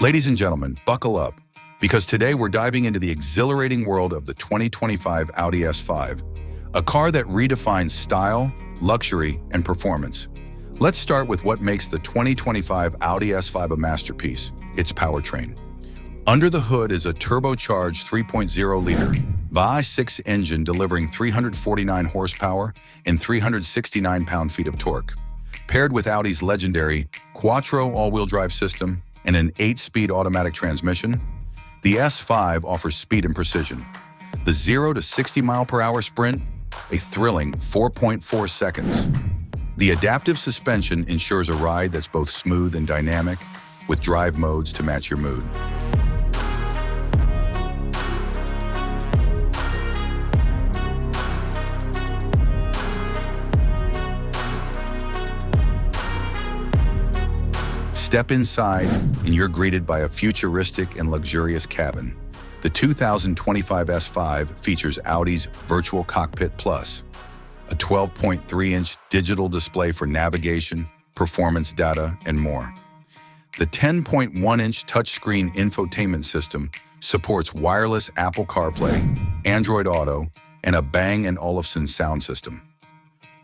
Ladies and gentlemen, buckle up, because today we're diving into the exhilarating world of the 2025 Audi S5, a car that redefines style, luxury, and performance. Let's start with what makes the 2025 Audi S5 a masterpiece: its powertrain. Under the hood is a turbocharged 3.0-liter V6 engine delivering 349 horsepower and 369 pound-feet of torque. Paired with Audi's legendary Quattro all-wheel drive system and an 8-speed automatic transmission, the S5 offers speed and precision. The 0 to 60 mile-per-hour sprint, a thrilling 4.4 seconds. The adaptive suspension ensures a ride that's both smooth and dynamic, with drive modes to match your mood. Step inside, and you're greeted by a futuristic and luxurious cabin. The 2025 S5 features Audi's Virtual Cockpit Plus, a 12.3-inch digital display for navigation, performance data, and more. The 10.1-inch touchscreen infotainment system supports wireless Apple CarPlay, Android Auto, and a Bang & Olufsen sound system.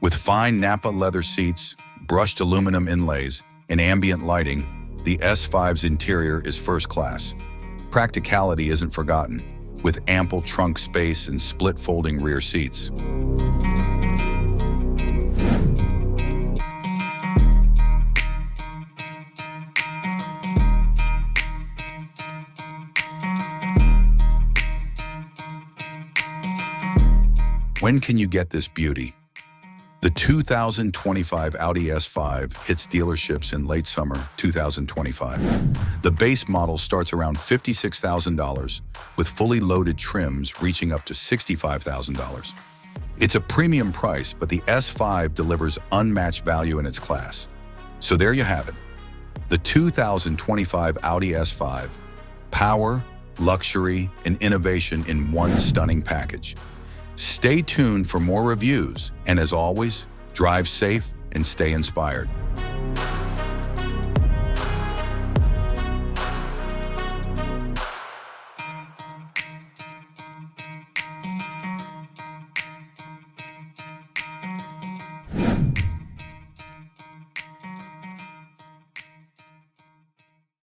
With fine Nappa leather seats, brushed aluminum inlays, and ambient lighting, the S5's interior is first class. Practicality isn't forgotten, with ample trunk space and split-folding rear seats. When can you get this beauty? The 2025 Audi S5 hits dealerships in late summer 2025. The base model starts around $56,000, with fully loaded trims reaching up to $65,000. It's a premium price, but the S5 delivers unmatched value in its class. So there you have it. The 2025 Audi S5. Power, luxury, and innovation in one stunning package. Stay tuned for more reviews, and as always, drive safe and stay inspired.